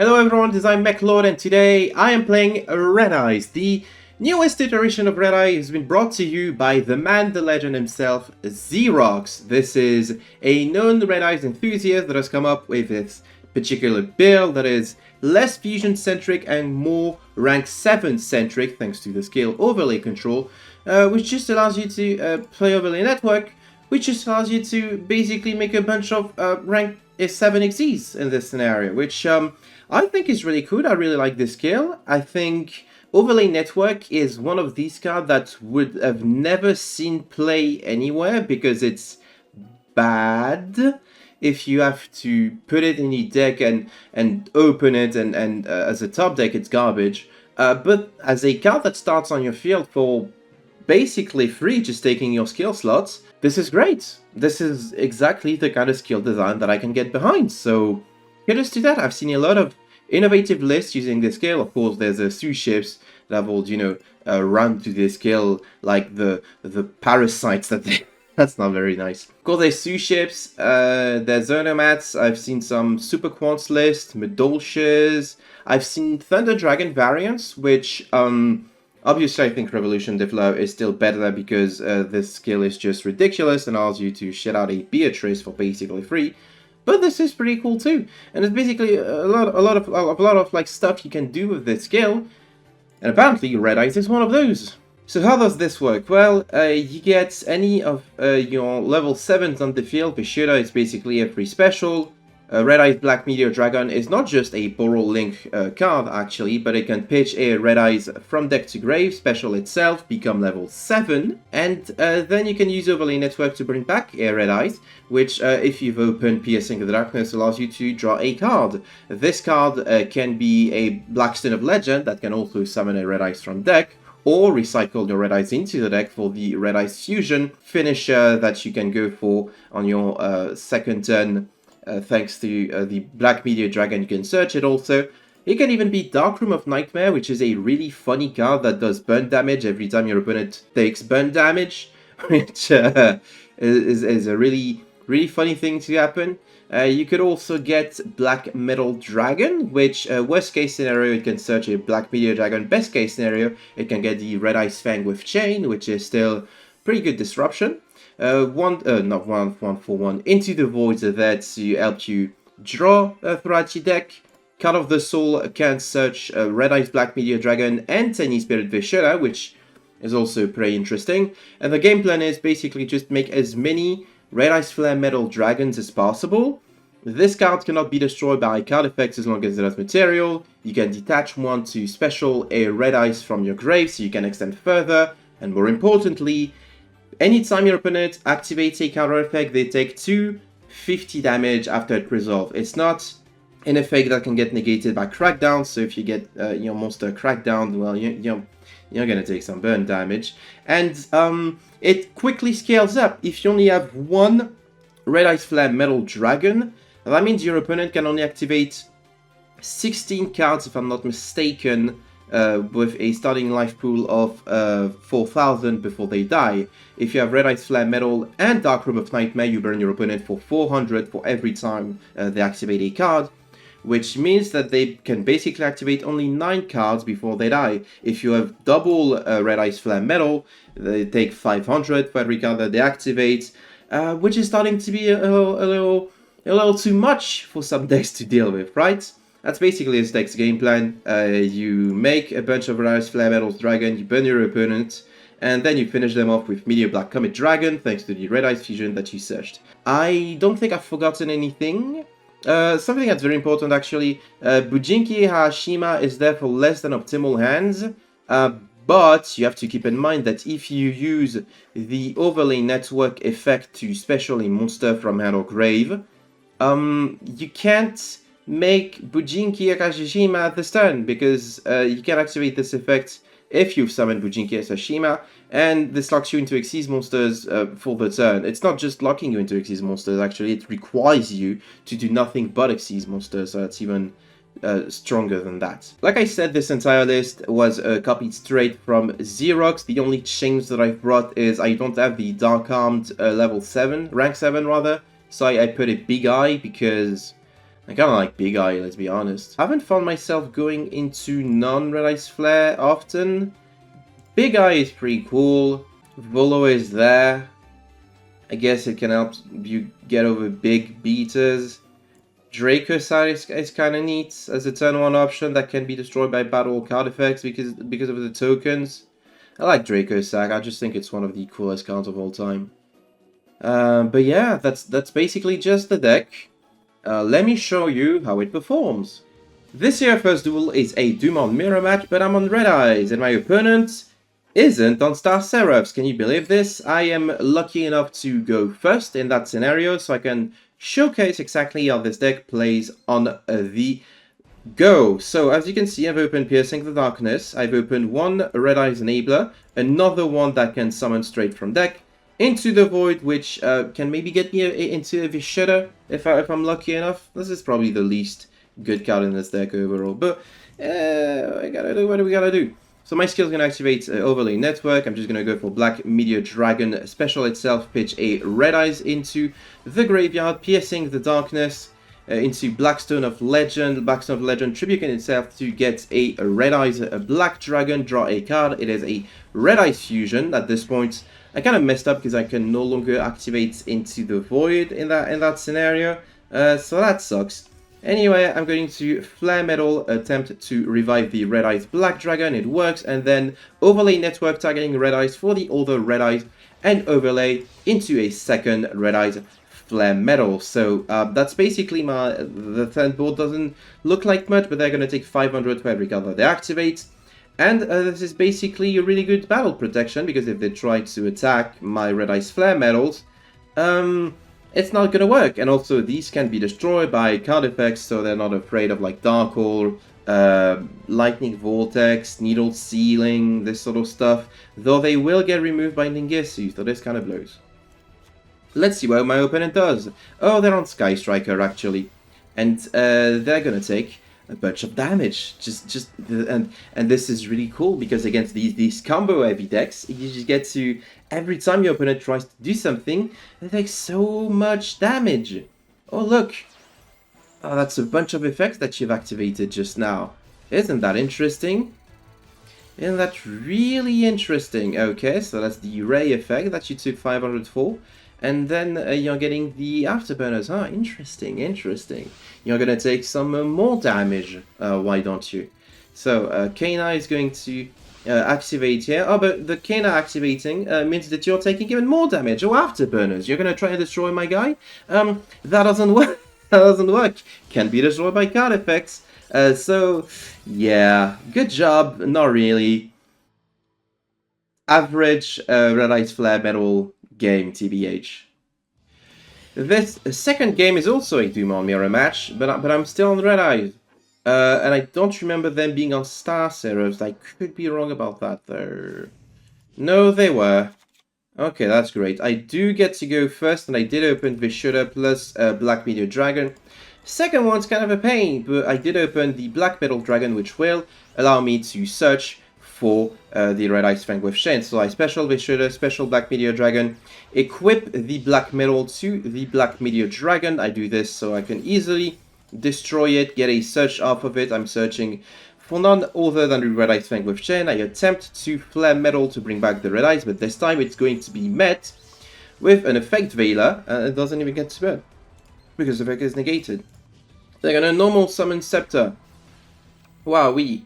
Hello everyone, this is MacLord and today I am playing Red Eyes. The newest iteration of Red Eye has been brought to you by the man, the legend himself, Xerox. This is a known Red Eyes enthusiast that has come up with this particular build that is less fusion centric and more rank 7 centric thanks to the scale overlay control, which just allows you to play overlay network, which just allows you to basically make a bunch of rank 7 XEs in this scenario, which I think is really cool. I really like this skill. I think Overlay Network is one of these cards that would have never seen play anywhere because it's bad. If you have to put it in your deck and open it and as a top deck, it's garbage. But as a card that starts on your field for basically free, just taking your skill slots, this is great. This is exactly the kind of skill design that I can get behind. So kudos to that. I've seen a lot of innovative lists using this skill. Of course, there's a Sue ships that will, run to this skill like the parasites that they... That's not very nice. Of course, there's Sue ships, there's Zonomats. I've seen some Super Quants list, Medolcias. I've seen Thunder Dragon variants, which obviously I think Revolution Deflow is still better because this skill is just ridiculous and allows you to shit out a Beatrice for basically free. But this is pretty cool too, and it's basically a lot of like stuff you can do with this skill, and apparently Red Eyes is one of those. So how does this work? Well, you get any of your level 7s on the field. Vishuddha is basically a free special. Red Eyes Black Meteor Dragon is not just a Boral Link card actually, but it can pitch a Red Eyes from deck to grave, special itself, become level 7, and then you can use Overlay Network to bring back a Red Eyes, which if you've opened Piercing the Darkness allows you to draw a card. This card can be a Blackstone of Legend that can also summon a Red Eyes from deck, or recycle your Red Eyes into the deck for the Red Eyes Fusion finisher that you can go for on your second turn. Thanks to the Black Meteor Dragon, you can search it also. It can even be Darkroom of Nightmare, which is a really funny card that does burn damage every time your opponent takes burn damage, which is a really funny thing to happen. You could also get Black Metal Dragon, which worst case scenario it can search a Black Meteor Dragon. Best case scenario it can get the Red Eyes Fang with Chain, which is still pretty good disruption. Not one for one Into the Void that to help you draw throughout your deck. Card of the Soul can search Red Eyes Black Meteor Dragon and Tiny Spirit Vishuddha, which is also pretty interesting. And the game plan is basically just make as many Red Eyes Flare Metal Dragons as possible. This card cannot be destroyed by card effects as long as it has material. You can detach one to special a Red Eyes from your grave so you can extend further. And more importantly, anytime your opponent activates a counter effect, they take 250 damage after it resolves. It's not an effect that can get negated by Crackdown, so if you get your monster Crackdown, well, you're gonna take some burn damage. And it quickly scales up. If you only have one Red Eyes Flare Metal Dragon, that means your opponent can only activate 16 cards, if I'm not mistaken, with a starting life pool of 4,000 before they die. If you have Red Eyes Flare Metal and Darkroom of Nightmare, you burn your opponent for 400 for every time they activate a card, which means that they can basically activate only 9 cards before they die. If you have double Red Eyes Flare Metal, they take 500 for every card that they activate, which is starting to be a little too much for some decks to deal with, right? That's basically this deck's game plan. You make a bunch of Red Eyes Flare Metal Dragon, you burn your opponent, and then you finish them off with Meteor Black Comet Dragon thanks to the Red Eyes Fusion that you searched. I don't think I've forgotten anything. Something that's very important actually, Bujinki Hashima is there for less than optimal hands, but you have to keep in mind that if you use the Overlay Network effect to special a monster from hand or grave, you can't make Bujinki Hashima this turn, because you can activate this effect if you've summoned Bujinki Hashima, and this locks you into Xyz monsters for the turn. It's not just locking you into Xyz monsters, actually, it requires you to do nothing but Xyz monsters, so it's even stronger than that. Like I said, this entire list was copied straight from Xerox. The only change that I've brought is I don't have the Dark Armed level 7, rank 7 rather, so I put a big eye because I kind of like Big Eye, let's be honest. I haven't found myself going into non-Red Eyes Flare often. Big Eye is pretty cool. Volo is there. I guess it can help you get over big beaters. Draco side is kind of neat as a turn 1 option that can be destroyed by battle or card effects because of the tokens. I like Draco Sack, I just think it's one of the coolest cards of all time. But yeah, that's basically just the deck. Let me show you how it performs. This here first duel is a Dumont mirror match, but I'm on Red Eyes, and my opponent isn't on Star Seraphs. Can you believe this? I am lucky enough to go first in that scenario, so I can showcase exactly how this deck plays on the go. So as you can see, I've opened Piercing the Darkness, I've opened one Red Eyes Enabler, another one that can summon straight from deck, Into the Void, which can maybe get me into a Vishuddha if I'm lucky enough. This is probably the least good card in this deck overall, but I gotta do what we gotta do. So my skill is going to activate Overlay Network. I'm just going to go for Black Meteor Dragon Special itself, pitch a Red Eyes into the graveyard, Piercing the Darkness, into Blackstone of Legend. Blackstone of Legend tribute itself to get a Red Eyes, a Black Dragon, draw a card. It is a Red Eyes Fusion. At this point, I kind of messed up because I can no longer activate Into the Void in that scenario, so that sucks. Anyway, I'm going to Flare Metal, attempt to revive the Red Eyes Black Dragon, it works, and then Overlay Network targeting Red Eyes for the other Red Eyes, and overlay into a second Red Eyes Flare Metal. So that's basically the third board doesn't look like much, but they're going to take 500 for every card that they activate. And this is basically a really good battle protection, because if they try to attack my Red Eyes Flare Metals, it's not gonna work. And also these can be destroyed by card effects, so they're not afraid of like Dark Hole, Lightning Vortex, Needle Sealing, this sort of stuff, though they will get removed by Ningetsu, so this kind of blows. Let's see what my opponent does. Oh, they're on Sky Striker actually, and they're gonna take a bunch of damage. And this is really cool, because against these combo heavy decks, you just get to, every time your opponent tries to do something, they take so much damage. Oh look, oh, that's a bunch of effects that you've activated just now. Isn't that interesting? Isn't that really interesting? Okay, so that's the Ray effect that you took 500 for. And then you're getting the afterburners. Huh, interesting, interesting. You're going to take some more damage, why don't you? So, Kana is going to activate here. Oh, but the Kana activating means that you're taking even more damage. Oh, afterburners. You're going to try and destroy my guy? That doesn't work. That doesn't work. Can be destroyed by card effects. So, yeah. Good job. Not really. Average Red Eyes Flare Metal game, TBH. This second game is also a Dumont mirror match, but I'm still on Red Eyes. And I don't remember them being on Star Seraphs. I could be wrong about that, though. No, they were. Okay, that's great. I do get to go first, and I did open Vishuddha plus Black Meteor Dragon. Second one's kind of a pain, but I did open the Black Metal Dragon, which will allow me to search for the Red Eyes Vanquish Chain. So I special Vishuddha, special Black Meteor Dragon, equip the Black Metal to the Black Meteor Dragon. I do this so I can easily destroy it, get a search off of it. I'm searching for none other than the Red Eyes Vanquish Chain. I attempt to Flare Metal to bring back the Red Eyes, but this time it's going to be met with an Effect Veiler, and it doesn't even get to burn, because the effect is negated. They're gonna normal summon Scepter. Wowee.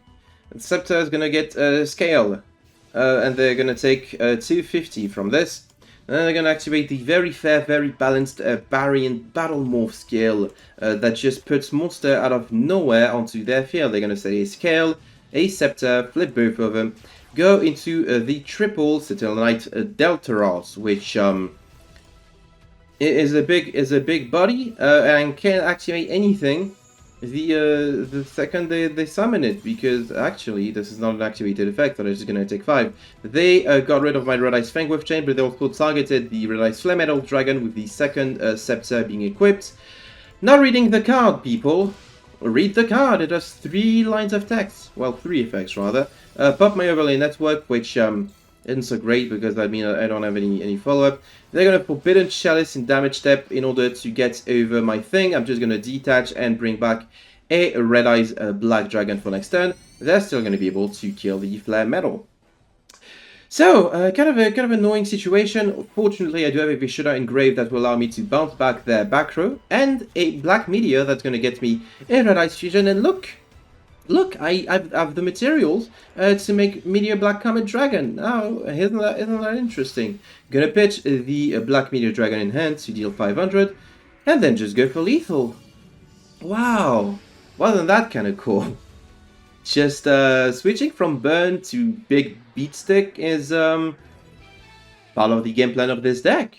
Scepter is gonna get Scale, and they're gonna take 250 from this. And then they're gonna activate the very fair, very balanced Variant Battle Morph skill that just puts monster out of nowhere onto their field. They're gonna say a Scale, a Scepter, flip both of them, go into the triple Sentinel Knight Deltaros, which is a big body and can activate anything the second they summon it, because actually this is not an activated effect, but it's just gonna take 5. They got rid of my Red Eyes Vanquish Chain, but they also targeted the Red Eyes Flare Metal Dragon with the second Scepter being equipped. Not reading the card, people. Read the card. It has 3 lines of text. Well, 3 effects rather. Pop my Overlay Network, which isn't so great because I mean I don't have any follow-up. They're gonna Forbidden Chalice in damage step in order to get over my thing. I'm just gonna detach and bring back a Red Eyes Black Dragon for next turn. They're still gonna be able to kill the Flare Metal. So, kind of annoying situation. Fortunately, I do have a Vishuddha engraved that will allow me to bounce back their back row, and a Black Meteor that's going to get me a Red Ice Fusion. And look, I have the materials to make Meteor Black Comet Dragon. Now, isn't that interesting? Gonna pitch the Black Meteor Dragon in hand to deal 500, and then just go for lethal. Wow, wasn't that kind of cool? Just switching from burn to big beat stick is part of the game plan of this deck.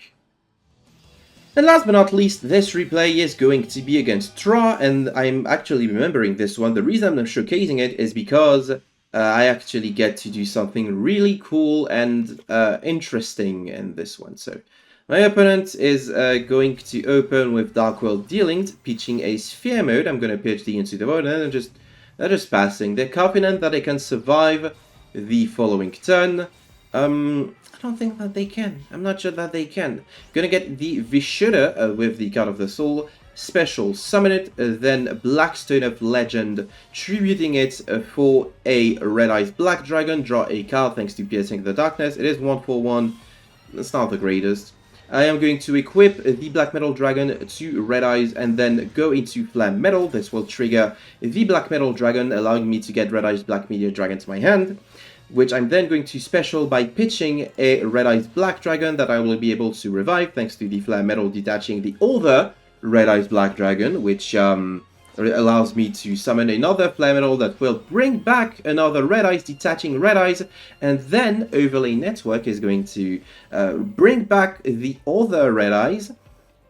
And last but not least, this replay is going to be against Tra, and I'm actually remembering this one. The reason I'm showcasing it is because I actually get to do something really cool and interesting in this one. So my opponent is going to open with Dark World Dealing, pitching a Sphere mode. I'm going to pitch the Into the Void, and they're just passing. They're confident that they can survive the following turn. I don't think that they can. I'm not sure that they can. Gonna get the Vishuddha with the Card of the Soul. Special summon it, then Blackstone of Legend, tributing it for a Red Eyes Black Dragon. Draw a card thanks to Piercing the Darkness. It is 1/1. It's not the greatest. I am going to equip the Black Metal Dragon to Red Eyes and then go into Flame Metal. This will trigger the Black Metal Dragon, allowing me to get Red Eyes Black Meteor Dragon to my hand, which I'm then going to special by pitching a Red Eyes Black Dragon that I will be able to revive thanks to the Flame Metal detaching the other Red Eyes Black Dragon, which allows me to summon another Flame Metal that will bring back another Red Eyes, detaching Red Eyes, and then Overlay Network is going to bring back the other Red Eyes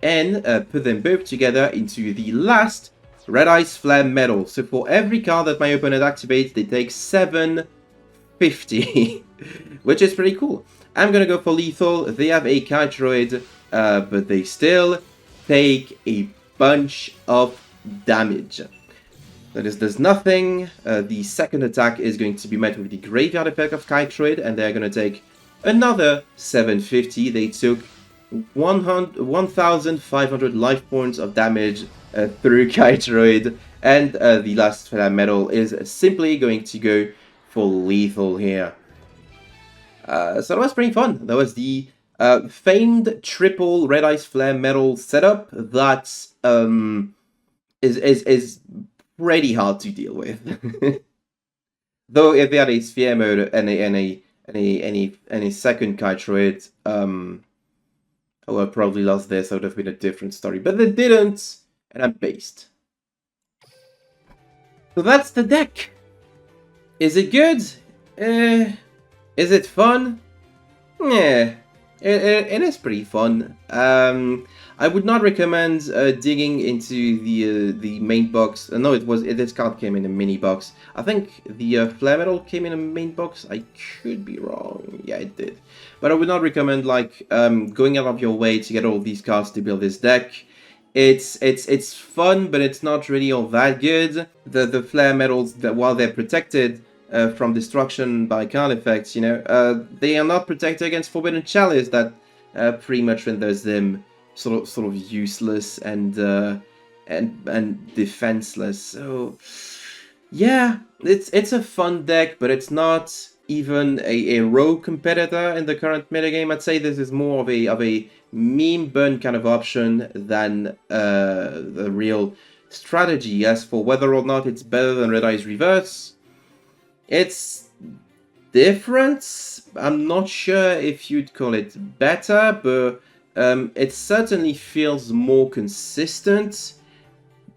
and put them both together into the last Red Eyes Flame Metal. So for every card that my opponent activates, they take 750, which is pretty cool. I'm gonna go for lethal. They have a Kytroid, but they still take a bunch of damage. That is, there's nothing. The second attack is going to be met with the graveyard effect of Kytroid, and they're going to take another 750. They took 1,500 life points of damage through Kytroid, and the last metal is simply going to go for lethal here. So that was pretty fun. That was the famed triple Red Ice Flare Metal setup that is pretty hard to deal with. Though if they had a Sphere mode and a second Kytroid, I would have probably lost this. That would have been a different story. But they didn't, and I'm based. So that's the deck. Is it good? Is it fun? Yeah. It is pretty fun. I would not recommend digging into the main box. No, this card came in a mini box. I think the Flare Metal came in a main box. I could be wrong. Yeah, it did. But I would not recommend like going out of your way to get all these cards to build this deck. It's fun, but it's not really all that good. The Flare Metals, while they're protected from destruction by card effects, you know, they are not protected against Forbidden Chalice that pretty much renders them sort of useless and defenseless. So yeah, it's a fun deck, but it's not even a rogue competitor in the current metagame. I'd say this is more of a meme burn kind of option than the real strategy. As for whether or not it's better than Red Eyes Reverse, it's different. I'm not sure if you'd call it better, but it certainly feels more consistent,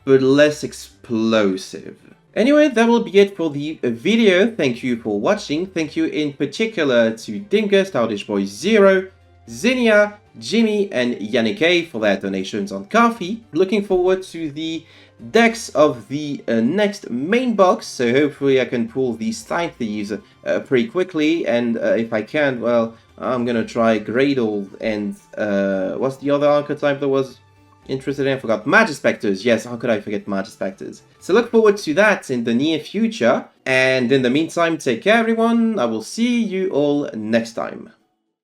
but less explosive. Anyway, that will be it for the video. Thank you for watching. Thank you in particular to Dinkus, Boy0, Zinnia, Jimmy, and Yannick A for their donations on Ko-fi. Looking forward to the decks of the next main box, so hopefully I can pull these Time Thieves pretty quickly, and if I can, well, I'm gonna try Gradle and what's the other archetype that was Interested in, I forgot. Magispectors. Yes, how could I forget Magispectors? So look forward to that in the near future. And in the meantime, take care, everyone. I will see you all next time.